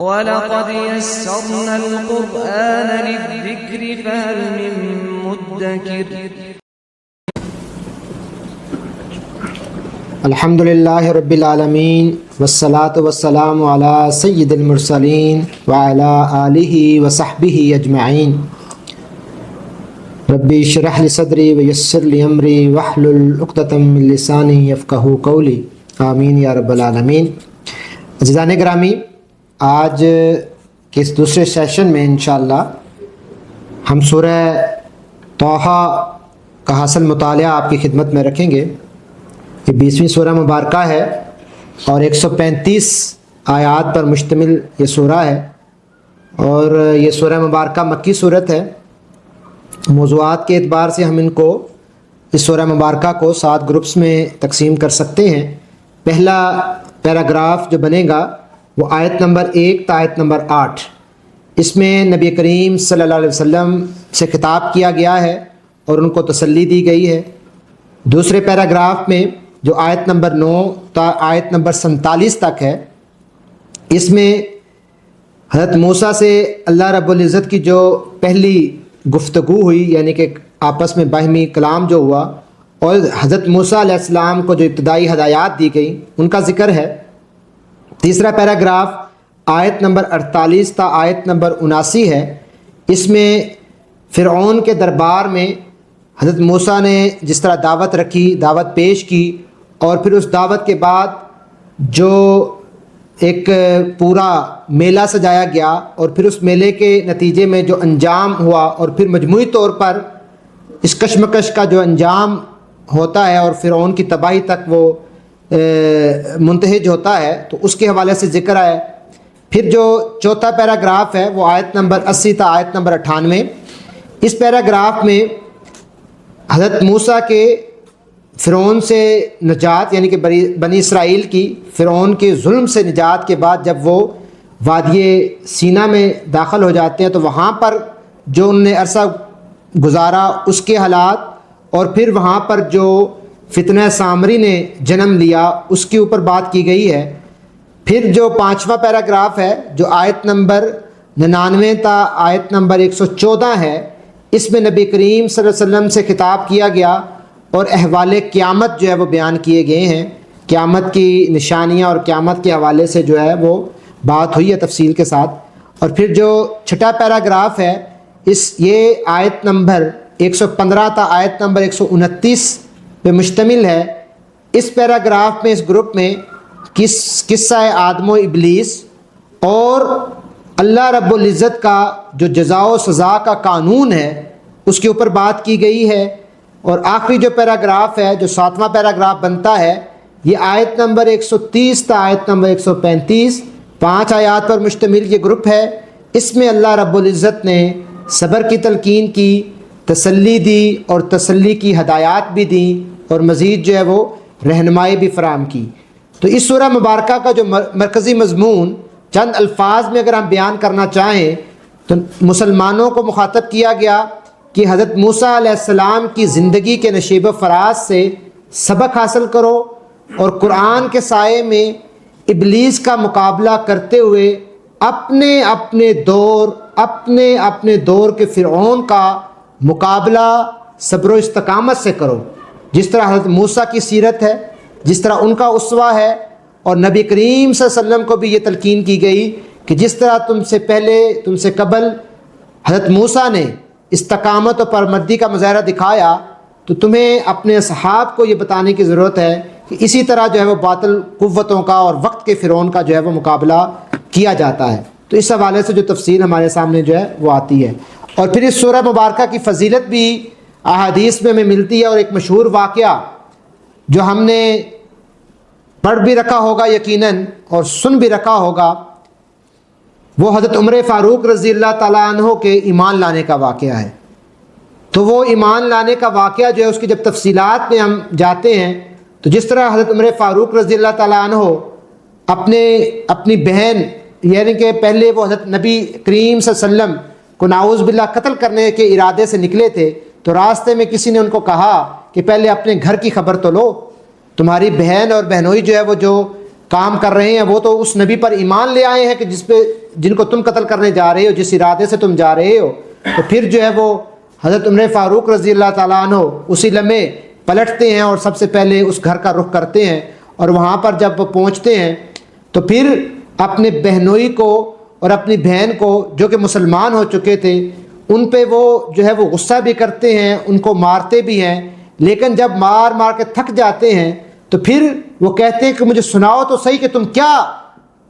وَلَقَدْ يَسَّرْنَا الْقُرْآنَ لِلذِّكْرِ فَهَلْ مِن مُّدَّكِرٍ الحمد للہ رب العالمین والصلاة والسلام علی سید المرسلین وعلی آلہ وصحبہ اجمعین ربی اشرح لی صدری ویسر لی امری واحلل عقدۃ من لسانی یفقہوا قولی آمین یا رب العالمین۔ عزیزان گرامی، آج کے اس دوسرے سیشن میں انشاءاللہ ہم سورہ طٰہٰ کا حاصل مطالعہ آپ کی خدمت میں رکھیں گے۔ یہ 20ویں سورہ مبارکہ ہے اور 135 آیات پر مشتمل یہ سورہ ہے، اور یہ سورہ مبارکہ مکی صورت ہے۔ موضوعات کے اعتبار سے ہم ان کو اس سورہ مبارکہ کو 7 گروپس میں تقسیم کر سکتے ہیں۔ پہلا پیراگراف جو بنے گا وہ آیت نمبر 1 تا آیت نمبر 8، اس میں نبی کریم صلی اللہ علیہ وسلم سے خطاب کیا گیا ہے اور ان کو تسلی دی گئی ہے۔ دوسرے پیراگراف میں جو آیت نمبر 9 تا آیت نمبر 47 تک ہے، اس میں حضرت موسیٰ سے اللہ رب العزت کی جو پہلی گفتگو ہوئی، یعنی کہ آپس میں باہمی کلام جو ہوا، اور حضرت موسیٰ علیہ السلام کو جو ابتدائی ہدایات دی گئی ان کا ذکر ہے۔ تیسرا پیراگراف آیت نمبر 48 تا آیت نمبر 79 ہے، اس میں فرعون کے دربار میں حضرت موسیٰ نے جس طرح دعوت رکھی، دعوت پیش کی، اور پھر اس دعوت کے بعد جو ایک پورا میلہ سجایا گیا، اور پھر اس میلے کے نتیجے میں جو انجام ہوا، اور پھر مجموعی طور پر اس کشمکش کا جو انجام ہوتا ہے اور فرعون کی تباہی تک وہ منتہج ہوتا ہے، تو اس کے حوالے سے ذکر ہے۔ پھر جو چوتھا پیراگراف ہے وہ آیت نمبر 80 تا آیت نمبر 98۔ اس پیراگراف میں حضرت موسیٰ کے فرعون سے نجات، یعنی کہ بنی اسرائیل کی فرعون کے ظلم سے نجات کے بعد جب وہ وادی سینا میں داخل ہو جاتے ہیں تو وہاں پر جو انہوں نے عرصہ گزارا اس کے حالات، اور پھر وہاں پر جو فتنہ سامری نے جنم لیا اس کے اوپر بات کی گئی ہے۔ پھر جو 5واں پیراگراف ہے جو آیت نمبر 99 تا آیت نمبر 114 ہے، اس میں نبی کریم صلی اللہ علیہ وسلم سے خطاب کیا گیا اور احوال قیامت جو ہے وہ بیان کیے گئے ہیں۔ قیامت کی نشانیاں اور قیامت کے حوالے سے جو ہے وہ بات ہوئی ہے تفصیل کے ساتھ۔ اور پھر جو چھٹا پیراگراف ہے یہ آیت نمبر 115 تا آیت نمبر 129 پہ مشتمل ہے۔ اس پیراگراف میں، اس گروپ میں قصہ آدم و ابلیس اور اللہ رب العزت کا جو جزا و سزا کا قانون ہے اس کے اوپر بات کی گئی ہے۔ اور آخری جو پیراگراف ہے جو 7واں پیراگراف بنتا ہے، یہ آیت نمبر 130 تا آیت نمبر 135، 5 آیات پر مشتمل یہ گروپ ہے۔ اس میں اللہ رب العزت نے صبر کی تلقین کی، تسلی دی اور تسلی کی ہدایات بھی دیں، اور مزید جو ہے وہ رہنمائی بھی فراہم کی۔ تو اس سورہ مبارکہ کا جو مرکزی مضمون چند الفاظ میں اگر ہم بیان کرنا چاہیں تو مسلمانوں کو مخاطب کیا گیا کہ حضرت موسیٰ علیہ السلام کی زندگی کے نشیب و فراز سے سبق حاصل کرو، اور قرآن کے سائے میں ابلیس کا مقابلہ کرتے ہوئے اپنے اپنے دور کے فرعون کا مقابلہ صبر و استقامت سے کرو، جس طرح حضرت موسیٰ کی سیرت ہے، جس طرح ان کا اسوہ ہے۔ اور نبی کریم صلی اللہ علیہ وسلم کو بھی یہ تلقین کی گئی کہ جس طرح تم سے قبل حضرت موسیٰ نے استقامت و پرمردی کا مظاہرہ دکھایا، تو تمہیں اپنے اصحاب کو یہ بتانے کی ضرورت ہے کہ اسی طرح جو ہے وہ باطل قوتوں کا اور وقت کے فرعون کا جو ہے وہ مقابلہ کیا جاتا ہے۔ تو اس حوالے سے جو تفصیل ہمارے سامنے جو ہے وہ آتی ہے۔ اور پھر اس سورہ مبارکہ کی فضیلت بھی احادیث میں ہمیں ملتی ہے، اور ایک مشہور واقعہ جو ہم نے پڑھ بھی رکھا ہوگا یقیناً اور سن بھی رکھا ہوگا، وہ حضرت عمر فاروق رضی اللہ تعالیٰ عنہ کے ایمان لانے کا واقعہ ہے۔ تو وہ ایمان لانے کا واقعہ جو ہے اس کی جب تفصیلات میں ہم جاتے ہیں تو جس طرح حضرت عمر فاروق رضی اللہ تعالیٰ عنہ اپنی بہن، یعنی کہ پہلے وہ حضرت نبی کریم صلی اللہ علیہ وسلم کو نعوذ باللہ قتل کرنے کے ارادے سے نکلے تھے، تو راستے میں کسی نے ان کو کہا کہ پہلے اپنے گھر کی خبر تو لو، تمہاری بہن اور بہنوئی جو ہے وہ جو کام کر رہے ہیں وہ تو اس نبی پر ایمان لے آئے ہیں کہ جن کو تم قتل کرنے جا رہے ہو، جس ارادے سے تم جا رہے ہو، تو پھر جو ہے وہ حضرت عمر فاروق رضی اللہ تعالیٰ عنہ اسی لمحے پلٹتے ہیں اور سب سے پہلے اس گھر کا رخ کرتے ہیں، اور وہاں پر جب وہ پہنچتے ہیں تو پھر اپنے بہنوئی کو اور اپنی بہن کو جو کہ مسلمان ہو چکے تھے ان پہ وہ جو ہے وہ غصہ بھی کرتے ہیں، ان کو مارتے بھی ہیں، لیکن جب مار مار کے تھک جاتے ہیں تو پھر وہ کہتے ہیں کہ مجھے سناؤ تو صحیح کہ تم کیا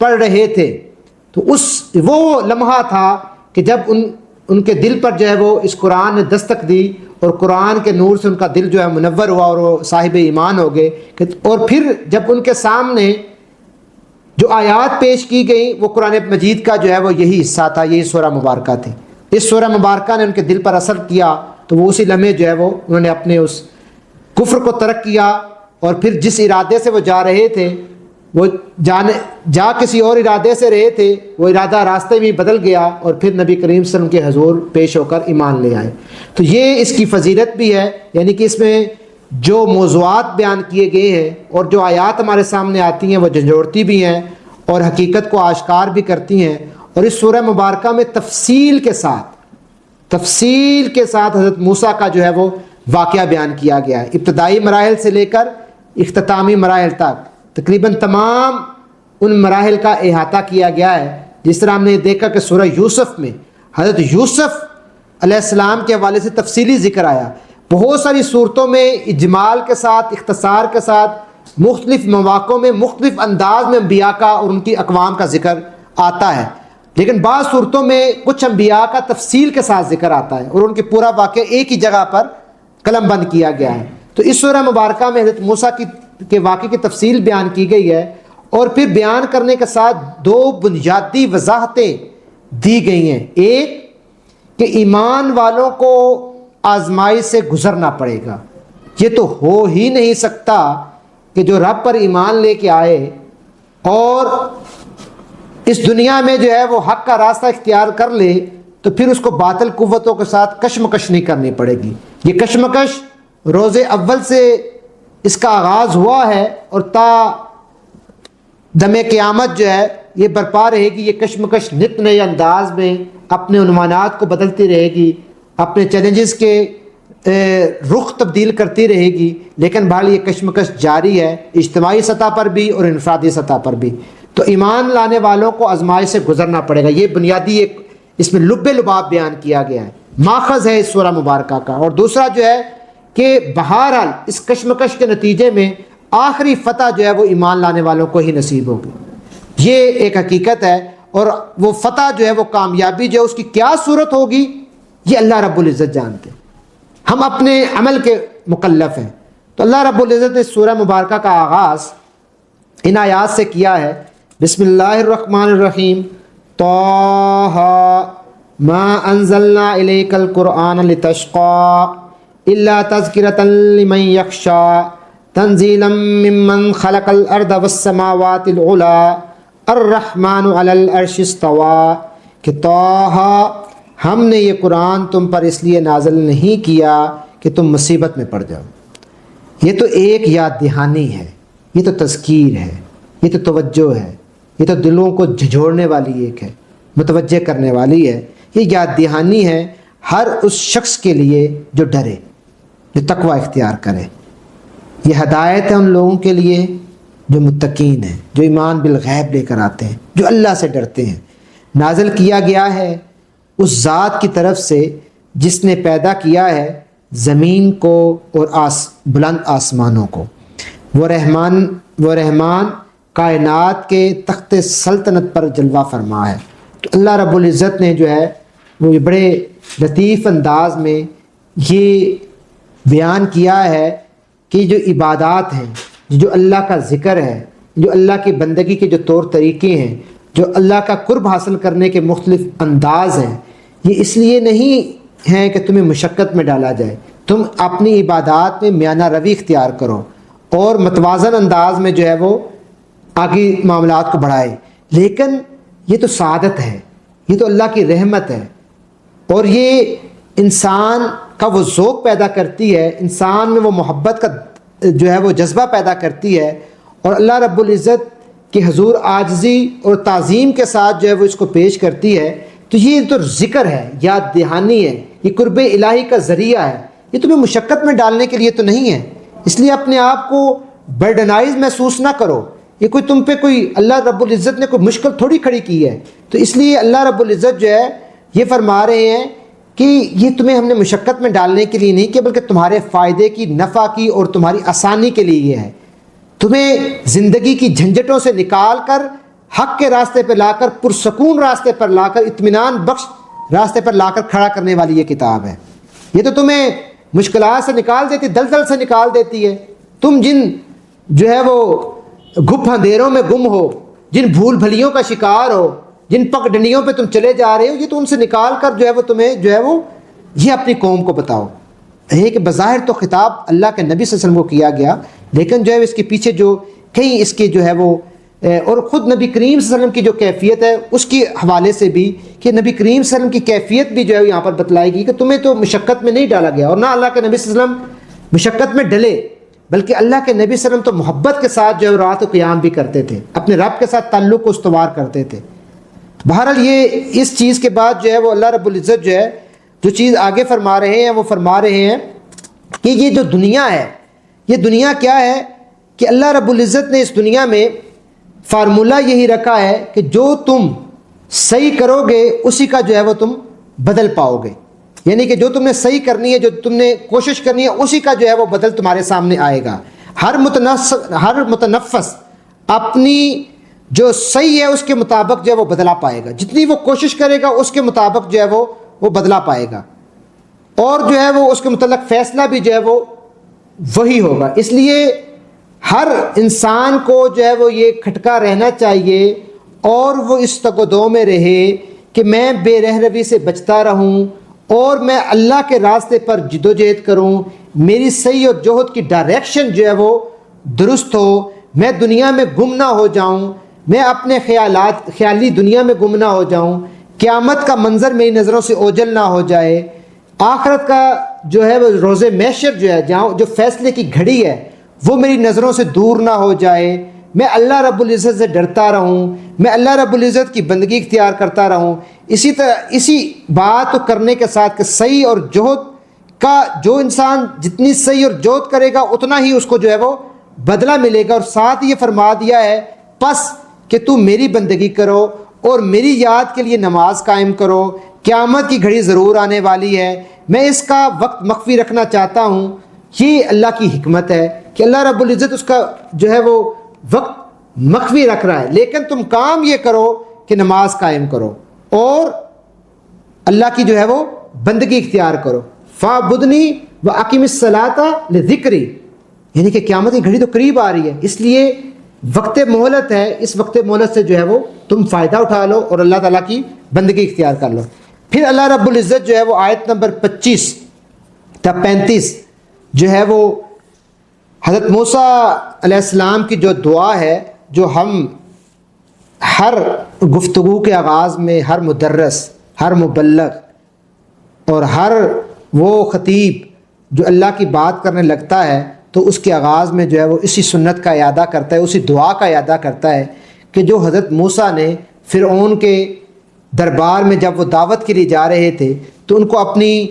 پڑھ رہے تھے۔ تو وہ لمحہ تھا کہ جب ان کے دل پر جو ہے وہ اس قرآن نے دستک دی، اور قرآن کے نور سے ان کا دل جو ہے منور ہوا اور وہ صاحب ایمان ہو گئے۔ اور پھر جب ان کے سامنے جو آیات پیش کی گئی وہ قرآن مجید کا جو ہے وہ یہی حصہ تھا، یہی سورہ مبارکہ تھی۔ اس سورہ مبارکہ نے ان کے دل پر اثر کیا، تو وہ اسی لمحے جو ہے وہ انہوں نے اپنے اس کفر کو ترک کیا، اور پھر جس ارادے سے وہ جا رہے تھے وہ جا کسی اور ارادے سے رہے تھے، وہ ارادہ راستے میں بدل گیا، اور پھر نبی کریم صلی اللہ علیہ وسلم کے حضور پیش ہو کر ایمان لے آئے۔ تو یہ اس کی فضیلت بھی ہے، یعنی کہ اس میں جو موضوعات بیان کیے گئے ہیں اور جو آیات ہمارے سامنے آتی ہیں وہ جھنجھوڑتی بھی ہیں اور حقیقت کو آشکار بھی کرتی ہیں۔ اور اس سورہ مبارکہ میں تفصیل کے ساتھ حضرت موسیٰ کا جو ہے وہ واقعہ بیان کیا گیا ہے، ابتدائی مراحل سے لے کر اختتامی مراحل تک تقریباً تمام ان مراحل کا احاطہ کیا گیا ہے۔ جس طرح ہم نے دیکھا کہ سورہ یوسف میں حضرت یوسف علیہ السلام کے حوالے سے تفصیلی ذکر آیا، بہت ساری صورتوں میں اجمال کے ساتھ، اختصار کے ساتھ، مختلف مواقعوں میں مختلف انداز میں انبیاء کا اور ان کی اقوام کا ذکر آتا ہے، لیکن بعض صورتوں میں کچھ انبیاء کا تفصیل کے ساتھ ذکر آتا ہے اور ان کے پورا واقعہ ایک ہی جگہ پر قلم بند کیا گیا ہے۔ تو اس سورہ مبارکہ میں حضرت موسیٰ کے واقعے کی تفصیل بیان کی گئی ہے، اور پھر بیان کرنے کے ساتھ دو بنیادی وضاحتیں دی گئی ہیں۔ ایک کہ ایمان والوں کو آزمائی سے گزرنا پڑے گا، یہ تو ہو ہی نہیں سکتا کہ جو رب پر ایمان لے کے آئے اور اس دنیا میں جو ہے وہ حق کا راستہ اختیار کر لے تو پھر اس کو باطل قوتوں کے ساتھ کشمکش نہیں کرنی پڑے گی۔ یہ کشمکش روز اول سے اس کا آغاز ہوا ہے اور تا دم قیامت جو ہے یہ برپا رہے گی۔ یہ کشمکش نت نئے انداز میں اپنے عنوانات کو بدلتی رہے گی، اپنے چیلنجز کے رخ تبدیل کرتی رہے گی، لیکن بہرحال یہ کشمکش جاری ہے، اجتماعی سطح پر بھی اور انفرادی سطح پر بھی۔ تو ایمان لانے والوں کو آزمائش سے گزرنا پڑے گا، یہ بنیادی ایک اس میں لب لباب بیان کیا گیا ہے، ماخذ ہے اس سورہ مبارکہ کا۔ اور دوسرا جو ہے کہ بہرحال اس کشمکش کے نتیجے میں آخری فتح جو ہے وہ ایمان لانے والوں کو ہی نصیب ہوگی، یہ ایک حقیقت ہے۔ اور وہ فتح جو ہے وہ کامیابی جو ہے اس کی کیا صورت ہوگی یہ اللہ رب العزت جانتے ہیں، ہم اپنے عمل کے مکلف ہیں۔ تو اللہ رب العزت نے سورہ مبارکہ کا آغاز ان آیات سے کیا ہے، بسم اللہ الرحمن الرحیم، طٰ ما انزلنا الیک القرآن لتشقى الا تذکرۃ لمن یخشی تنزیلا ممن خلق الارض والسماوات العلی الرحمن علی العرش استوى، کہ طٰ ہم نے یہ قرآن تم پر اس لیے نازل نہیں کیا کہ تم مصیبت میں پڑ جاؤ۔ یہ تو ایک یاد دہانی ہے، یہ تو تذکیر ہے، یہ تو توجہ ہے، یہ تو دلوں کو جھنجھوڑنے والی ایک ہے، متوجہ کرنے والی ہے۔ یہ یاد دہانی ہے ہر اس شخص کے لیے جو ڈرے، جو تقوی اختیار کرے۔ یہ ہدایت ہے ان لوگوں کے لیے جو متقین ہیں، جو ایمان بالغیب لے کر آتے ہیں، جو اللہ سے ڈرتے ہیں۔ نازل کیا گیا ہے اس ذات کی طرف سے جس نے پیدا کیا ہے زمین کو اور بلند آسمانوں کو۔ وہ رحمان کائنات کے تخت سلطنت پر جلوہ فرما ہے۔ تو اللہ رب العزت نے جو ہے وہ بڑے لطیف انداز میں یہ بیان کیا ہے کہ جو عبادات ہیں، جو اللہ کا ذکر ہے، جو اللہ کی بندگی کے جو طور طریقے ہیں، جو اللہ کا قرب حاصل کرنے کے مختلف انداز ہیں، یہ اس لیے نہیں ہیں کہ تمہیں مشقت میں ڈالا جائے، تم اپنی عبادات میں میانہ روی اختیار کرو اور متوازن انداز میں جو ہے وہ آگے معاملات کو بڑھائے، لیکن یہ تو سعادت ہے، یہ تو اللہ کی رحمت ہے، اور یہ انسان کا وہ ذوق پیدا کرتی ہے، انسان میں وہ محبت کا جو ہے وہ جذبہ پیدا کرتی ہے۔ اور اللہ رب العزت کہ حضور عاجزی اور تعظیم کے ساتھ جو ہے وہ اس کو پیش کرتی ہے، تو یہ تو ذکر ہے، یاد دہانی ہے، یہ قرب الہی کا ذریعہ ہے، یہ تمہیں مشقت میں ڈالنے کے لیے تو نہیں ہے۔ اس لیے اپنے آپ کو برڈنائز محسوس نہ کرو، یہ کوئی تم پہ کوئی اللہ رب العزت نے کوئی مشکل تھوڑی کھڑی کی ہے۔ تو اس لیے اللہ رب العزت جو ہے یہ فرما رہے ہیں کہ یہ تمہیں ہم نے مشقت میں ڈالنے کے لیے نہیں کہ بلکہ تمہارے فائدے کی، نفع کی اور تمہاری آسانی کے لیے یہ ہے، تمہیں زندگی کی جھنجھٹوں سے نکال کر حق کے راستے پہ لا کر، پرسکون راستے پر لا کر، اطمینان بخش راستے پر لا کر کھڑا کرنے والی یہ کتاب ہے۔ یہ تو تمہیں مشکلات سے نکال دیتی، دلدل سے نکال دیتی ہے۔ تم جن جو ہے وہ گھپ اندھیروں میں گم ہو، جن بھول بھلیوں کا شکار ہو، جن پگ ڈنڈیوں پہ تم چلے جا رہے ہو، یہ تو ان سے نکال کر جو ہے وہ تمہیں جو ہے وہ یہ اپنی قوم کو بتاؤ۔ ہے کہ بظاہر تو خطاب اللہ کے نبی صلی اللہ علیہ وسلم کو کیا گیا، لیکن جو ہے اس کے پیچھے جو کہیں اس کے جو ہے وہ اور خود نبی کریم صلی اللہ علیہ وسلم کی جو کیفیت ہے اس کے حوالے سے بھی کہ نبی کریم صلی اللہ علیہ وسلم کی کیفیت بھی جو ہے یہاں پر بتلائے گی کہ تمہیں تو مشقت میں نہیں ڈالا گیا، اور نہ اللہ کے نبی صلی اللہ علیہ وسلم مشقت میں ڈلے، بلکہ اللہ کے نبی صلی اللہ علیہ وسلم تو محبت کے ساتھ جو ہے رات و قیام بھی کرتے تھے، اپنے رب کے ساتھ تعلق کو استوار کرتے تھے۔ بہرحال یہ اس چیز کے بعد جو ہے وہ اللہ رب العزت جو ہے جو چیز آگے فرما رہے ہیں وہ فرما رہے ہیں کہ یہ جو دنیا ہے، یہ دنیا کیا ہے کہ اللہ رب العزت نے اس دنیا میں فارمولہ یہی رکھا ہے کہ جو تم صحیح کرو گے اسی کا جو ہے وہ تم بدل پاؤ گے، یعنی کہ جو تم نے صحیح کرنی ہے، جو تم نے کوشش کرنی ہے، اسی کا جو ہے وہ بدل تمہارے سامنے آئے گا۔ ہر متنفس اپنی جو صحیح ہے اس کے مطابق جو ہے وہ بدلا پائے گا، جتنی وہ کوشش کرے گا اس کے مطابق جو ہے وہ بدلا پائے گا، اور جو ہے وہ اس کے متعلق فیصلہ بھی جو ہے وہ وہی ہوگا۔ اس لیے ہر انسان کو جو ہے وہ یہ کھٹکا رہنا چاہیے اور وہ اس تگ و دو میں رہے کہ میں بے رہروی سے بچتا رہوں اور میں اللہ کے راستے پر جدوجہد کروں، میری صحیح اور جہد کی ڈائریکشن جو ہے وہ درست ہو، میں دنیا میں گم نہ ہو جاؤں، میں اپنے خیالی دنیا میں گم نہ ہو جاؤں، قیامت کا منظر میری نظروں سے اوجھل نہ ہو جائے، آخرت کا جو ہے وہ روز محشر جو ہے جہاں جو فیصلے کی گھڑی ہے وہ میری نظروں سے دور نہ ہو جائے، میں اللہ رب العزت سے ڈرتا رہوں، میں اللہ رب العزت کی بندگی اختیار کرتا رہوں۔ اسی طرح اسی بات کو کرنے کے ساتھ کہ صحیح اور جہد کا جو انسان جتنی صحیح اور جہد کرے گا اتنا ہی اس کو جو ہے وہ بدلہ ملے گا، اور ساتھ یہ فرما دیا ہے پس کہ تم میری بندگی کرو اور میری یاد کے لیے نماز قائم کرو، قیامت کی گھڑی ضرور آنے والی ہے، میں اس کا وقت مخفی رکھنا چاہتا ہوں۔ یہ اللہ کی حکمت ہے کہ اللہ رب العزت اس کا جو ہے وہ وقت مخفی رکھ رہا ہے، لیکن تم کام یہ کرو کہ نماز قائم کرو اور اللہ کی جو ہے وہ بندگی اختیار کرو۔ فاعبدنی واقم الصلاۃ لذکری، یعنی کہ قیامت کی گھڑی تو قریب آ رہی ہے، اس لیے وقت مہلت ہے، اس وقت مہلت سے جو ہے وہ تم فائدہ اٹھا لو اور اللہ تعالیٰ کی بندگی اختیار کر لو۔ پھر اللہ رب العزت جو ہے وہ آیت نمبر 25 تا 35 جو ہے وہ حضرت موسیٰ علیہ السلام کی جو دعا ہے، جو ہم ہر گفتگو کے آغاز میں ہر مدرس، ہر مبلغ اور ہر وہ خطیب جو اللہ کی بات کرنے لگتا ہے تو اس کے آغاز میں جو ہے وہ اسی سنت کا اعادہ کرتا ہے، اسی دعا کا اعادہ کرتا ہے کہ جو حضرت موسیٰ نے فرعون کے دربار میں جب وہ دعوت کے لیے جا رہے تھے تو ان کو اپنی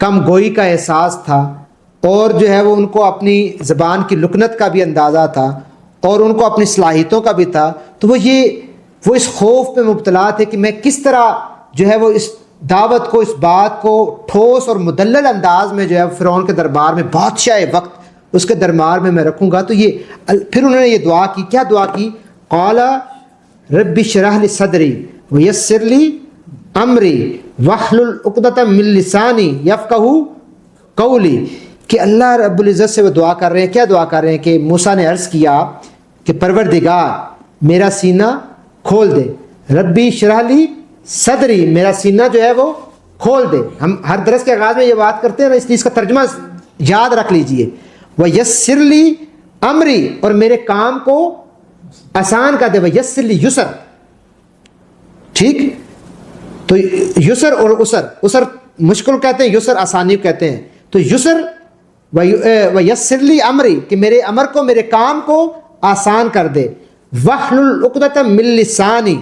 کم گوئی کا احساس تھا، اور جو ہے وہ ان کو اپنی زبان کی لکنت کا بھی اندازہ تھا، اور ان کو اپنی صلاحیتوں کا بھی تھا، تو وہ اس خوف میں مبتلا تھے کہ میں کس طرح جو ہے وہ اس دعوت کو، اس بات کو ٹھوس اور مدلل انداز میں جو ہے فرعون کے دربار میں بادشاہ وقت اس کے دربار میں رکھوں گا۔ تو پھر انہوں نے یہ دعا کی، کیا دعا کی؟ قال رب اشرح لی صدری ویسر لی امری واحلل عقدۃ من لسانی یفقہوا قولی، کہ اللہ رب العزت سے وہ دعا کر رہے ہیں، کیا دعا کر رہے ہیں کہ موسیٰ نے عرض کیا کہ پروردگار میرا سینہ کھول دے، ربی اشرح لی صدری، میرا سینہ جو ہے وہ کھول دے۔ ہم ہر درس کے آغاز میں یہ بات کرتے ہیں نا، اس لیے اس کا ترجمہ یاد رکھ لیجئے، وَيَسِّرْ لِي امری، اور میرے کام کو آسان کر دے، وَيَسِّرْ لِي یسر، ٹھیک؟ تو یسر اور اسر مشکل کہتے ہیں، یسر آسانی کہتے ہیں، تو یسر وَيَسِّرْ لِي امری، کہ میرے امر کو، میرے کام کو آسان کر دے، وَاحْلُلْ عُقْدَةً مِّن لِّسَانِي،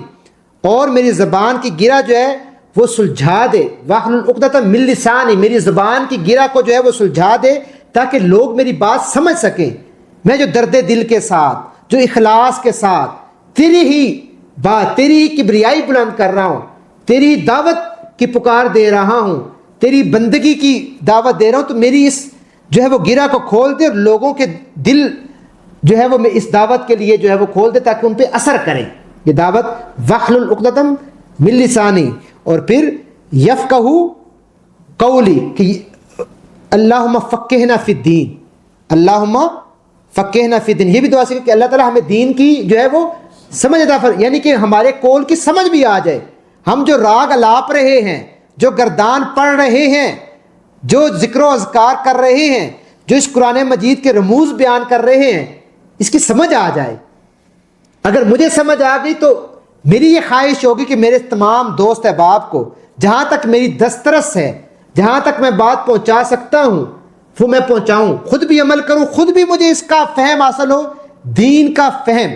اور میری زبان کی گرہ جو ہے وہ سلجھا دے. وَاحْلُلْ عُقْدَةً مِّن لِّسَانِي، میری زبان کی گرہ کو جو ہے وہ سلجھا دے تاکہ لوگ میری بات سمجھ سکیں. میں جو درد دل کے ساتھ، جو اخلاص کے ساتھ تیری ہی بات، تیری ہی کبریائی بلند کر رہا ہوں، تیری ہی دعوت کی پکار دے رہا ہوں، تیری بندگی کی دعوت دے رہا ہوں، تو میری اس جو ہے وہ گرہ کو کھول دے اور لوگوں کے دل جو ہے وہ میں اس دعوت کے لیے جو ہے وہ کھول دے تاکہ ان پہ اثر کرے یہ دعوت. وَاحْلُلْ عُقْدَةً مِّن لِّسَانِي، اور پھر یفقہوا قولی کہ اللہم فقہنا فی الدین، اللہم فقہنا فی الدین. یہ بھی دعا سکھے کہ اللہ تعالیٰ ہمیں دین کی جو ہے وہ سمجھ عطا فرمائے، یعنی کہ ہمارے قول کی سمجھ بھی آ جائے. ہم جو راگ الاپ رہے ہیں، جو گردان پڑھ رہے ہیں، جو ذکر و اذکار کر رہے ہیں، جو اس قرآن مجید کے رموز بیان کر رہے ہیں، اس کی سمجھ آ جائے. اگر مجھے سمجھ آ گئی تو میری یہ خواہش ہوگی کہ میرے تمام دوست احباب کو جہاں تک میری دسترس ہے، جہاں تک میں بات پہنچا سکتا ہوں وہ میں پہنچاؤں، خود بھی عمل کروں، خود بھی مجھے اس کا فہم حاصل ہو، دین کا فہم.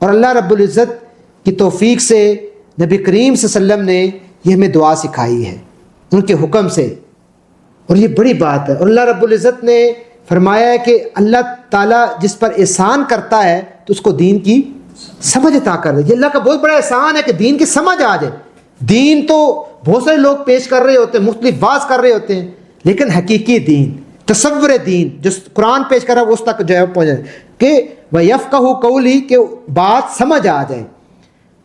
اور اللہ رب العزت کی توفیق سے نبی کریم صلی اللہ علیہ وسلم نے یہ ہمیں دعا سکھائی ہے ان کے حکم سے، اور یہ بڑی بات ہے. اور اللہ رب العزت نے فرمایا ہے کہ اللہ تعالیٰ جس پر احسان کرتا ہے تو اس کو دین کی سمجھ عطا کر دے. یہ اللہ کا بہت بڑا احسان ہے کہ دین کی سمجھ آ جائے. دین تو بہت سارے لوگ پیش کر رہے ہوتے ہیں، مختلف باز کر رہے ہوتے ہیں، لیکن حقیقی دین، تصور دین جو قرآن پیش کر رہا ہے اس تک جو ہے پہنچ جائے کہ وَيَفْقَهُ قَوْلِي، کہ بات سمجھ آ جائے.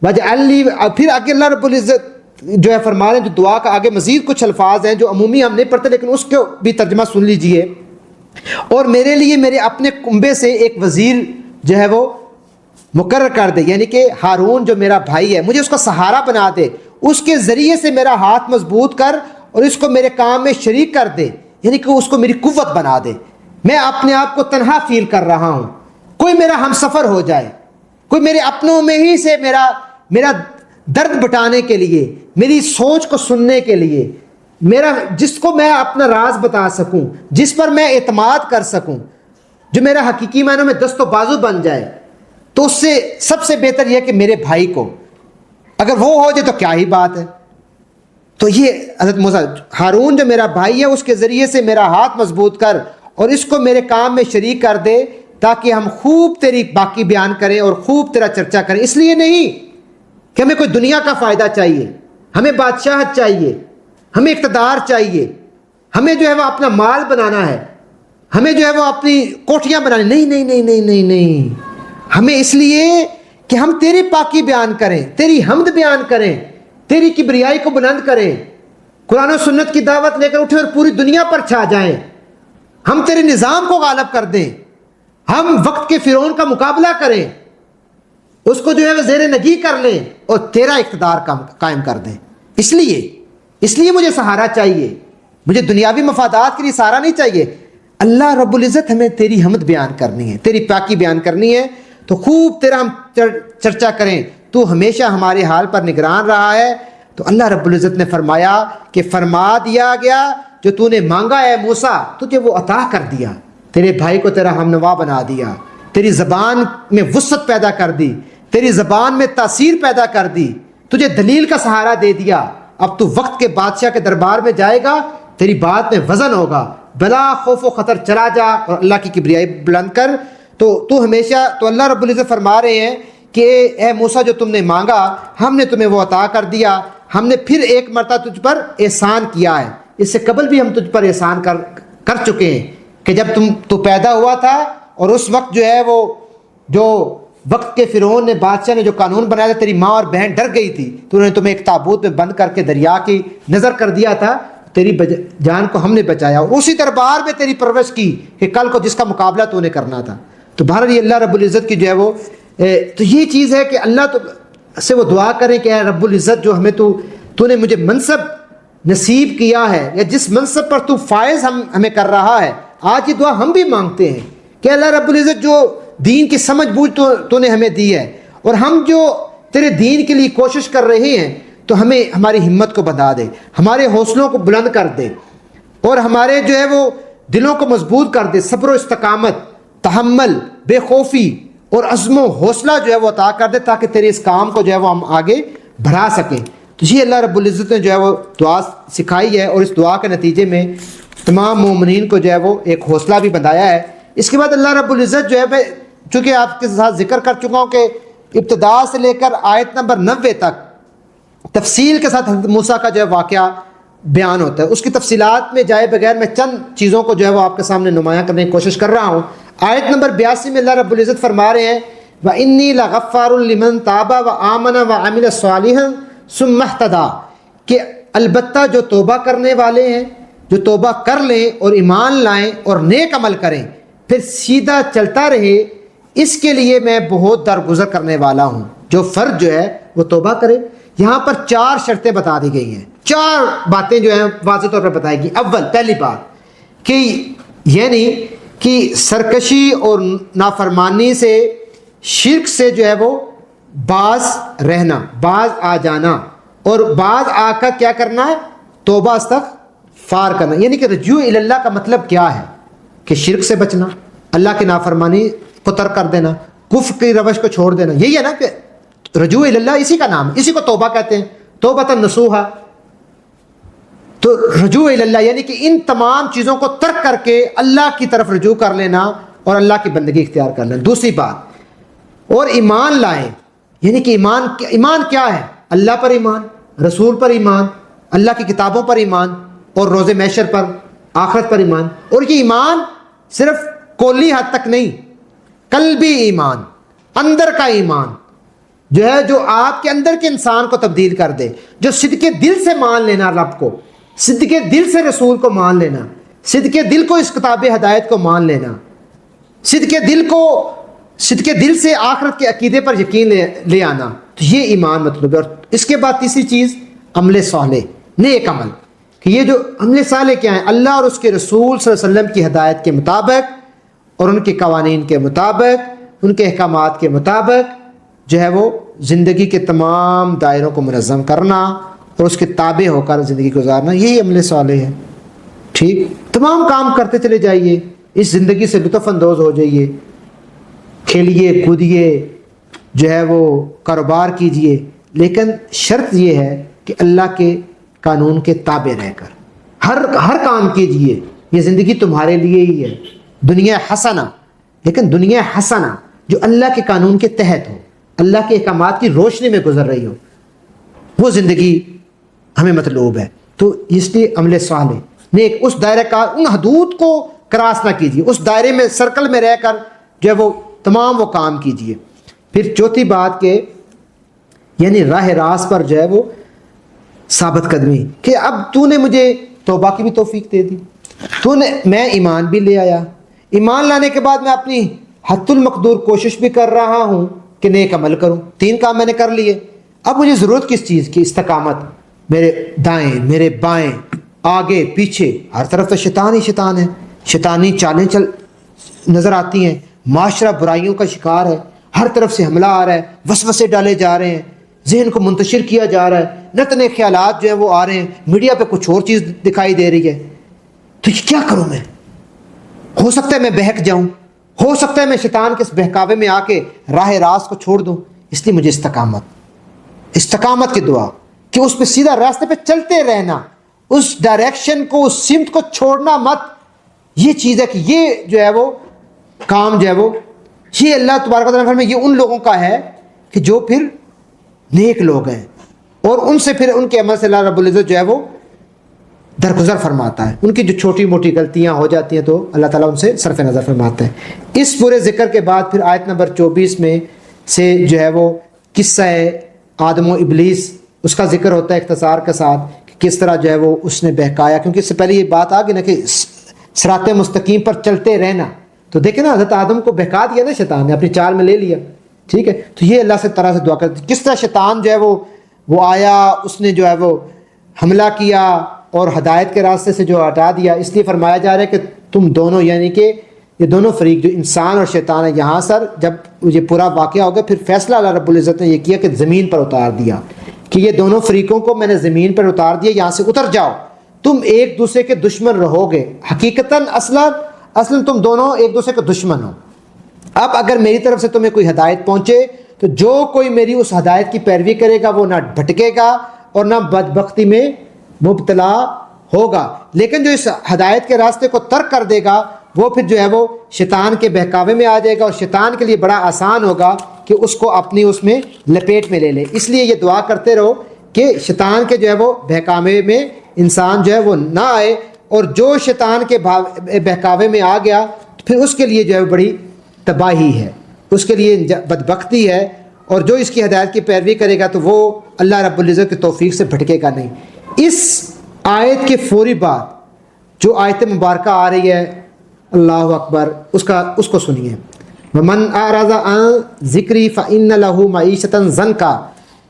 وَاجْعَلْ لِي، پھر آگے اللہ رب العزت جو ہے فرما رہے ہیں، جو دعا کا آگے مزید کچھ الفاظ ہیں جو عمومی ہم نہیں پڑھتے لیکن اس کو بھی ترجمہ سن لیجئے. اور میرے لیے میرے اپنے کنبے سے ایک وزیر جو ہے وہ مقرر کر دے، یعنی کہ ہارون جو میرا بھائی ہے مجھے اس کا سہارا بنا دے، اس کے ذریعے سے میرا ہاتھ مضبوط کر اور اس کو میرے کام میں شریک کر دے، یعنی کہ اس کو میری قوت بنا دے. میں اپنے آپ کو تنہا فیل کر رہا ہوں، کوئی میرا ہم سفر ہو جائے، کوئی میرے اپنوں میں ہی سے میرا درد بٹانے کے لیے، میری سوچ کو سننے کے لیے، جس کو میں اپنا راز بتا سکوں، جس پر میں اعتماد کر سکوں، جو میرا حقیقی معنوں میں دست و بازو بن جائے. تو اس سے سب سے بہتر یہ کہ میرے بھائی کو اگر وہ ہو جائے تو کیا ہی بات ہے. تو یہ حضرت موسیٰ، ہارون جو میرا بھائی ہے اس کے ذریعے سے میرا ہاتھ مضبوط کر اور اس کو میرے کام میں شریک کر دے تاکہ ہم خوب تیری باقی بیان کریں اور خوب تیرا چرچا کریں. اس لیے نہیں کہ ہمیں کوئی دنیا کا فائدہ چاہیے، ہمیں بادشاہت چاہیے، ہمیں اقتدار چاہیے، ہمیں جو ہے وہ اپنا مال بنانا ہے، ہمیں جو ہے وہ اپنی کوٹھیاں بنانی. نہیں نہیں نہیں نہیں نہیں نہیں، ہمیں اس لیے کہ ہم تیری پاکی بیان کریں، تیری حمد بیان کریں، تیری کبریائی کو بلند کریں، قرآن و سنت کی دعوت لے کر اٹھیں اور پوری دنیا پر چھا جائیں. ہم تیرے نظام کو غالب کر دیں، ہم وقت کے فرعون کا مقابلہ کریں، اس کو جو ہے وہ زیر نگی کر لیں اور تیرا اقتدار قائم کر دیں. اس لیے مجھے سہارا چاہیے، مجھے دنیاوی مفادات کے لیے سہارا نہیں چاہیے. اللہ رب العزت ہمیں تیری حمد بیان کرنی ہے، تیری پاکی بیان کرنی ہے، تو خوب تیرا ہم چرچا کریں. تو ہمیشہ ہمارے حال پر نگران رہا ہے. تو اللہ رب العزت نے فرمایا کہ فرما دیا گیا جو تو نے مانگا ہے موسیٰ تجھے وہ عطا کر دیا. تیرے بھائی کو تیرا ہم نوا بنا دیا، تیری زبان میں وسعت پیدا کر دی، تیری زبان میں تاثیر پیدا کر دی، تجھے دلیل کا سہارا دے دیا. اب تو وقت کے بادشاہ کے دربار میں جائے گا، تیری بات میں وزن ہوگا، بلا خوف و خطر چلا جا اور اللہ کی کبریائی بلند کر. تو ہمیشہ تو اللہ رب العزت فرما رہے ہیں کہ اے موسیٰ جو تم نے مانگا ہم نے تمہیں وہ عطا کر دیا. ہم نے پھر ایک مرتبہ تجھ پر احسان کیا ہے، اس سے قبل بھی ہم تجھ پر احسان کر چکے ہیں کہ جب تو پیدا ہوا تھا اور اس وقت جو ہے وہ جو وقت کے فرعون نے بادشاہ نے جو قانون بنایا تھا، تیری ماں اور بہن ڈر گئی تھی تو انہوں نے تمہیں ایک تابوت میں بند کر کے دریا کی نظر کر دیا تھا، تیری جان کو ہم نے بچایا اور اسی دربار میں تیری پرورش کی کہ کل کو جس کا مقابلہ تو نے کرنا تھا. تو بہرحال یہ اللہ رب العزت کی جو ہے وہ تو یہ چیز ہے کہ اللہ تو سے وہ دعا کریں کہ اے رب العزت جو ہمیں تو نے مجھے منصب نصیب کیا ہے یا جس منصب پر تو فائز ہمیں کر رہا ہے. آج یہ دعا ہم بھی مانگتے ہیں کہ اللہ رب العزت جو دین کی سمجھ بوجھ تو نے ہمیں دی ہے اور ہم جو تیرے دین کے لیے کوشش کر رہے ہیں تو ہمیں ہماری ہمت کو بڑھا دے، ہمارے حوصلوں کو بلند کر دے اور ہمارے جو ہے وہ دلوں کو مضبوط کر دے. صبر و استقامت، تحمل، بے خوفی اور عزم و حوصلہ جو ہے وہ عطا کر دے تاکہ تیرے اس کام کو جو ہے وہ ہم آگے بڑھا سکیں۔ تو یہ اللہ رب العزت نے جو ہے وہ دعا سکھائی ہے، اور اس دعا کے نتیجے میں تمام مومنین کو جو ہے وہ ایک حوصلہ بھی بندھایا ہے۔ اس کے بعد اللہ رب العزت جو ہے میں چونکہ آپ کے ساتھ ذکر کر چکا ہوں کہ ابتدا سے لے کر آیت نمبر 90 تک تفصیل کے ساتھ حضرت موسیٰ کا جو ہے واقعہ بیان ہوتا ہے۔ اس کی تفصیلات میں جائے بغیر میں چند چیزوں کو جو ہے وہ آپ کے سامنے نمایاں کرنے کی کوشش کر رہا ہوں۔ آیت نمبر 82 میں اللہ رب العزت فرما رہے ہیں وَإِنِّي لَغَفَّارٌ لِمَن تَابَ وَآمَنَ وَعَمِلَ صَالِحًا ثُمَّ اهْتَدَىٰ، کہ البتہ جو توبہ کرنے والے ہیں، جو توبہ کر لیں اور ایمان لائیں اور نیک عمل کریں پھر سیدھا چلتا رہے، اس کے لیے میں بہت درگزر کرنے والا ہوں۔ جو فرد جو ہے وہ توبہ کرے۔ یہاں پر 4 شرطیں بتا دی گئی ہیں، 4 باتیں جو ہیں واضح طور پر بتائی گئی۔ اول، پہلی بات کہ یعنی کہ سرکشی اور نافرمانی سے، شرک سے جو ہے وہ باز رہنا، باز آ جانا، اور باز آ کر کیا کرنا ہے؟ توبہ استغفار کرنا۔ یعنی کہ رجوع الی اللہ کا مطلب کیا ہے؟ کہ شرک سے بچنا، اللہ کی نافرمانی کو ترک کر دینا، کفر کی روش کو چھوڑ دینا۔ یہی ہے نا کہ رجوع الی اللہ، اسی کا نام ہے، اسی کو توبہ کہتے ہیں، توبۃ نصوحا۔ تو رجوع الی اللہ یعنی کہ ان تمام چیزوں کو ترک کر کے اللہ کی طرف رجوع کر لینا اور اللہ کی بندگی اختیار کر لینا۔ دوسری بات، اور ایمان لائیں، یعنی کہ ایمان کیا ہے؟ اللہ پر ایمان، رسول پر ایمان، اللہ کی کتابوں پر ایمان، اور روز محشر پر، آخرت پر ایمان۔ اور یہ ایمان صرف قولی حد تک نہیں، قلبی ایمان، اندر کا ایمان جو ہے، جو آپ کے اندر کے انسان کو تبدیل کر دے، جو صدقے دل سے مان لینا رب کو، صدقے دل سے رسول کو مان لینا، صدقے دل کو اس کتاب ہدایت کو مان لینا، صدقے دل سے آخرت کے عقیدے پر یقین لے آنا۔ تو یہ ایمان مطلب ہے۔ اور اس کے بعد تیسری چیز عمل صالح، نیک عمل، کہ یہ جو عمل صالح کیا ہیں؟ اللہ اور اس کے رسول صلی اللہ علیہ وسلم کی ہدایت کے مطابق اور ان کے قوانین کے مطابق، ان کے احکامات کے مطابق جو ہے وہ زندگی کے تمام دائروں کو منظم کرنا اور اس کے تابع ہو کر زندگی گزارنا، یہی عمل صالح ہے۔ ٹھیک، تمام کام کرتے چلے جائیے، اس زندگی سے لطف اندوز ہو جائیے، کھیلیے کودیے، جو ہے وہ کاروبار کیجئے، لیکن شرط یہ ہے کہ اللہ کے قانون کے تابع رہ کر ہر کام کیجئے۔ یہ زندگی تمہارے لیے ہی ہے، دنیا حسنہ، لیکن دنیا حسنہ جو اللہ کے قانون کے تحت ہو، اللہ کے احکامات کی روشنی میں گزر رہی ہو، وہ زندگی ہمیں مطلوب ہے۔ تو اس لیے عمل صالح، نیک، اس دائرے کا، ان حدود کو کراس نہ کیجیے، اس دائرے میں، سرکل میں رہ کر جو ہے وہ تمام وہ کام کیجیے۔ پھر چوتھی بات کہ یعنی راہ راست پر جو ہے وہ ثابت قدمی، کہ اب تو نے مجھے توبہ کی بھی توفیق دے دی، میں ایمان بھی لے آیا، ایمان لانے کے بعد میں اپنی حد المقدور کوشش بھی کر رہا ہوں کہ نیک عمل کروں، 3 کام میں نے کر لیے، اب مجھے ضرورت کس چیز کی؟ استقامت۔ میرے دائیں، میرے بائیں، آگے پیچھے، ہر طرف تو شیطان ہی شیطان ہے، شیطانی چالیں نظر آتی ہیں، معاشرہ برائیوں کا شکار ہے، ہر طرف سے حملہ آ رہا ہے، وسوسے ڈالے جا رہے ہیں، ذہن کو منتشر کیا جا رہا ہے، نت نئے خیالات جو ہیں وہ آ رہے ہیں، میڈیا پہ کچھ اور چیز دکھائی دے رہی ہے۔ تو یہ کیا کروں میں؟ ہو سکتا ہے میں بہک جاؤں، ہو سکتا ہے میں شیطان کے اس بہکاوے میں آ کے راہ راست کو چھوڑ دوں۔ اس لیے مجھے استقامت کی دعا، کہ اس پہ سیدھا راستے پہ چلتے رہنا، اس ڈائریکشن کو، اس سمت کو چھوڑنا مت۔ یہ چیز ہے کہ یہ جو ہے وہ کام جو ہے وہ، یہ اللہ تبارک و تعالیٰ میں، یہ ان لوگوں کا ہے کہ جو پھر نیک لوگ ہیں، اور ان سے پھر ان کے عمل سے اللہ رب العزت جو ہے وہ درگزر فرماتا ہے۔ ان کی جو چھوٹی موٹی غلطیاں ہو جاتی ہیں تو اللہ تعالیٰ ان سے صرف نظر فرماتا ہے۔ اس پورے ذکر کے بعد پھر آیت نمبر 24 میں سے جو ہے وہ قصہ آدم و ابلیس، اس کا ذکر ہوتا ہے اختصار کے ساتھ، کہ کس طرح جو ہے وہ اس نے بہکایا، کیونکہ اس سے پہلے یہ بات آ گئی نا کہ صراط مستقیم پر چلتے رہنا۔ تو دیکھیں نا، حضرت آدم کو بہکا دیا نا شیطان نے، اپنی چال میں لے لیا، ٹھیک ہے۔ تو یہ اللہ سے طرح سے دعا کرتی، کس طرح شیطان جو ہے وہ آیا، اس نے جو ہے وہ حملہ کیا اور ہدایت کے راستے سے جو ہٹا دیا۔ اس لیے فرمایا جا رہا ہے کہ تم دونوں، یعنی کہ یہ دونوں فریق جو انسان اور شیطان ہے، یہاں سر جب یہ پورا واقعہ ہو گیا، پھر فیصلہ اللہ رب العزت نے یہ کیا کہ زمین پر اتار دیا، کہ یہ دونوں فریقوں کو میں نے زمین پر اتار دیا، یہاں سے اتر جاؤ، تم ایک دوسرے کے دشمن رہو گے۔ حقیقتاً اصلاً تم دونوں ایک دوسرے کے دشمن ہو، اب اگر میری طرف سے تمہیں کوئی ہدایت پہنچے تو جو کوئی میری اس ہدایت کی پیروی کرے گا وہ نہ بھٹکے گا اور نہ بدبختی میں مبتلا ہوگا، لیکن جو اس ہدایت کے راستے کو ترک کر دے گا وہ پھر جو ہے وہ شیطان کے بہکاوے میں آ جائے گا، اور شیطان کے لیے بڑا آسان ہوگا کہ اس کو اپنی اس میں لپیٹ میں لے لے۔ اس لیے یہ دعا کرتے رہو کہ شیطان کے جو ہے وہ بہکاوے میں انسان جو ہے وہ نہ آئے، اور جو شیطان کے بہکاوے میں آ گیا پھر اس کے لیے جو ہے بڑی تباہی ہے، اس کے لیے بدبختی ہے، اور جو اس کی ہدایت کی پیروی کرے گا تو وہ اللہ رب العزت کی توفیق سے بھٹکے گا نہیں۔ اس آیت کے فوری بعد جو آیت مبارکہ آ رہی ہے، اللہ اکبر، اس کو سنیے۔ وَمَنْ أَعْرَضَ عَنْ ذِكْرِي فَإِنَّ لَهُ مَعِيشَةً ضَنْكًا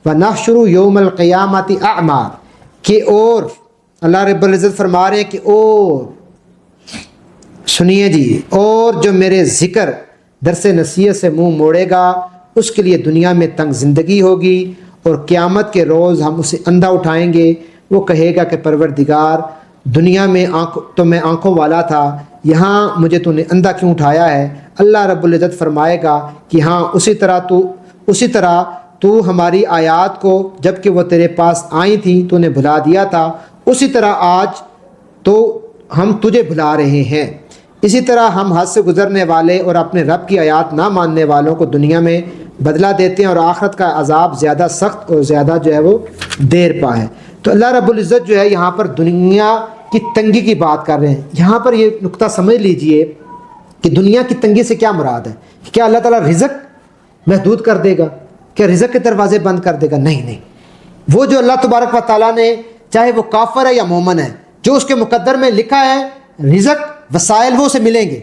وَنَحْشُرُهُ يَوْمَ الْقِيَامَةِ أَعْمَىٰ، کہ اور اللہ رب العزت فرما رہے ہیں کہ اور سنیے جی، اور جو میرے ذکر درس نصیحت سے منہ موڑے گا اس کے لیے دنیا میں تنگ زندگی ہوگی، اور قیامت کے روز ہم اسے اندھا اٹھائیں گے۔ وہ کہے گا کہ پروردگار، دنیا میں تو میں آنکھوں والا تھا، یہاں مجھے تو نے اندھا کیوں اٹھایا ہے؟ اللہ رب العزت فرمائے گا کہ ہاں اسی طرح تو ہماری آیات کو جب کہ وہ تیرے پاس آئی تھیں تو نے بھلا دیا تھا، اسی طرح آج تو ہم تجھے بھلا رہے ہیں۔ اسی طرح ہم حد سے گزرنے والے اور اپنے رب کی آیات نہ ماننے والوں کو دنیا میں بدلہ دیتے ہیں، اور آخرت کا عذاب زیادہ سخت اور زیادہ جو ہے وہ دیر پا ہے۔ تو اللہ رب العزت جو ہے یہاں پر دنیا کی تنگی کی بات کر رہے ہیں۔ یہاں پر یہ نقطہ سمجھ لیجئے کہ دنیا کی تنگی سے کیا مراد ہے؟ کیا اللہ تعالیٰ رزق محدود کر دے گا؟ کیا رزق کے دروازے بند کر دے گا؟ نہیں نہیں، وہ جو اللہ تبارک و تعالیٰ نے، چاہے وہ کافر ہے یا مومن ہے، جو اس کے مقدر میں لکھا ہے رزق وسائل وہ اسے ملیں گے۔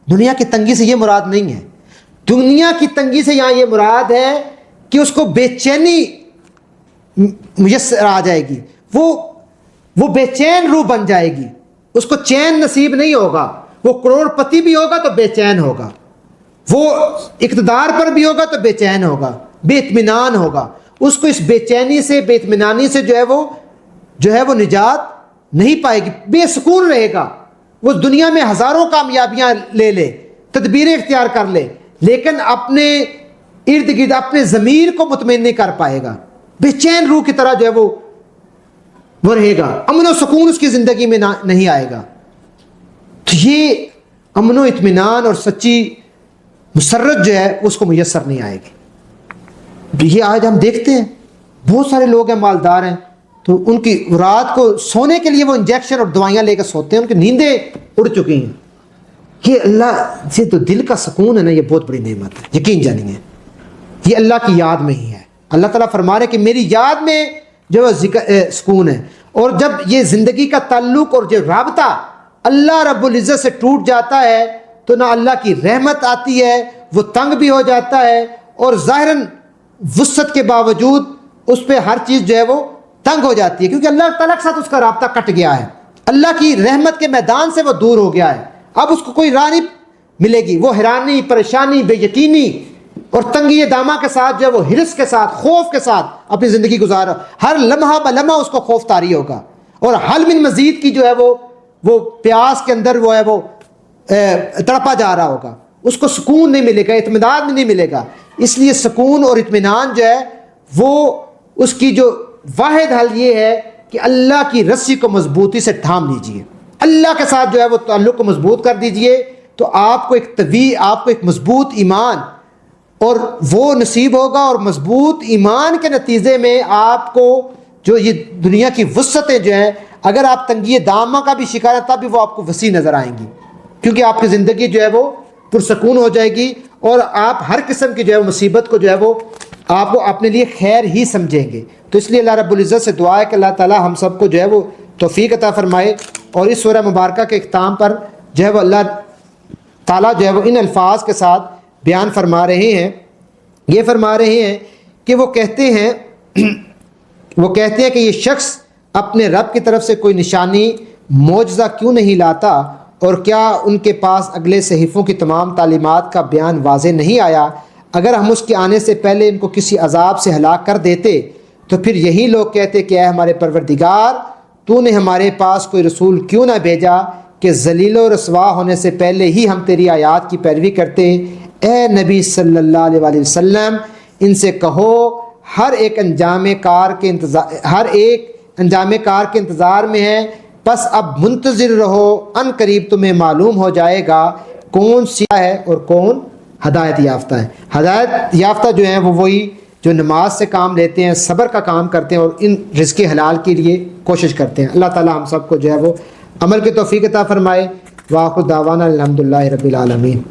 دنیا کی تنگی سے یہ مراد نہیں ہے۔ دنیا کی تنگی سے یہاں یہ مراد ہے کہ اس کو بے چینی میسر آ جائے گی، وہ بے چین روح بن جائے گی، اس کو چین نصیب نہیں ہوگا۔ وہ کروڑ پتی بھی ہوگا تو بے چین ہوگا، وہ اقتدار پر بھی ہوگا تو بے چین ہوگا، بے اطمینان ہوگا۔ اس کو اس بے چینی سے، بے اطمینانی سے جو ہے وہ نجات نہیں پائے گی، بے سکون رہے گا۔ وہ دنیا میں ہزاروں کامیابیاں لے لے، تدبیریں اختیار کر لے، لیکن اپنے ارد گرد اپنے ضمیر کو مطمئن نہیں کر پائے گا، بے چین روح کی طرح جو ہے وہ رہے گا، امن و سکون اس کی زندگی میں نہیں آئے گا۔ تو یہ امن و اطمینان اور سچی مسرت جو ہے اس کو میسر نہیں آئے گی۔ یہ آج ہم دیکھتے ہیں بہت سارے لوگ ہیں، مالدار ہیں، تو ان کی رات کو سونے کے لیے وہ انجیکشن اور دوائیاں لے کے سوتے ہیں، ان کی نیندیں اڑ چکی ہیں۔ یہ اللہ سے تو دل کا سکون ہے نا، یہ بہت بڑی نعمت ہے، یقین جانیے یہ اللہ کی یاد میں ہی ہے۔ اللہ تعالیٰ فرما رہے کہ میری یاد میں جو سکون ہے۔ اور جب یہ زندگی کا تعلق اور جو رابطہ اللہ رب العزت سے ٹوٹ جاتا ہے تو نہ اللہ کی رحمت آتی ہے، وہ تنگ بھی ہو جاتا ہے، اور ظاہراً وسعت کے باوجود اس پہ ہر چیز جو ہے وہ تنگ ہو جاتی ہے، کیونکہ اللہ تعالیٰ کے ساتھ اس کا رابطہ کٹ گیا ہے، اللہ کی رحمت کے میدان سے وہ دور ہو گیا ہے۔ اب اس کو کوئی راہ نہیں ملے گی، وہ حیرانی، پریشانی، بے یقینی اور تنگی دامہ کے ساتھ جو ہے وہ حرص کے ساتھ، خوف کے ساتھ اپنی زندگی گزار، ہر لمحہ بلمحہ اس کو خوف طاری ہوگا، اور حل من مزید کی جو ہے وہ پیاس کے اندر وہ ہے وہ تڑپا جا رہا ہوگا، اس کو سکون نہیں ملے گا، اطمینان نہیں ملے گا۔ اس لیے سکون اور اطمینان جو ہے وہ اس کی جو واحد حل یہ ہے کہ اللہ کی رسی کو مضبوطی سے تھام لیجئے، اللہ کے ساتھ جو ہے وہ تعلق کو مضبوط کر دیجئے، تو آپ کو ایک مضبوط ایمان اور وہ نصیب ہوگا، اور مضبوط ایمان کے نتیجے میں آپ کو جو یہ دنیا کی وسعتیں جو ہیں، اگر آپ تنگی دامہ کا بھی شکار ہیں تب بھی وہ آپ کو وسیع نظر آئیں گی، کیونکہ آپ کی زندگی جو ہے وہ پرسکون ہو جائے گی، اور آپ ہر قسم کی جو ہے مصیبت کو جو ہے وہ آپ کو اپنے لیے خیر ہی سمجھیں گے۔ تو اس لیے اللہ رب العزت سے دعا ہے کہ اللہ تعالی ہم سب کو جو ہے وہ توفیق عطا فرمائے، اور اس سورہ مبارکہ کے اختتام پر جو ہے وہ اللہ تعالیٰ جو ہے وہ ان الفاظ کے ساتھ بیان فرما رہے ہیں، یہ فرما رہے ہیں کہ وہ کہتے ہیں کہ یہ شخص اپنے رب کی طرف سے کوئی نشانی، معجزہ کیوں نہیں لاتا، اور کیا ان کے پاس اگلے صحیفوں کی تمام تعلیمات کا بیان واضح نہیں آیا؟ اگر ہم اس کے آنے سے پہلے ان کو کسی عذاب سے ہلاک کر دیتے تو پھر یہی لوگ کہتے کہ اے ہمارے پروردگار، تو نے ہمارے پاس کوئی رسول کیوں نہ بھیجا کہ ذلیل و رسوا ہونے سے پہلے ہی ہم تیری آیات کی پیروی کرتے۔ اے نبی صلی اللہ علیہ وآلہ وسلم ان سے کہو ہر ایک انجام کار کے انتظار میں ہے، پس اب منتظر رہو، ان قریب تمہیں معلوم ہو جائے گا کون سیدھا ہے اور کون ہدایت یافتہ ہے۔ ہدایت یافتہ جو ہیں وہ وہی جو نماز سے کام لیتے ہیں، صبر کا کام کرتے ہیں اور ان رزق حلال کے لیے کوشش کرتے ہیں۔ اللہ تعالیٰ ہم سب کو جو ہے وہ عمل کی توفیق عطا فرمائے۔ وآخر دعوانا الحمدللہ رب العالمین۔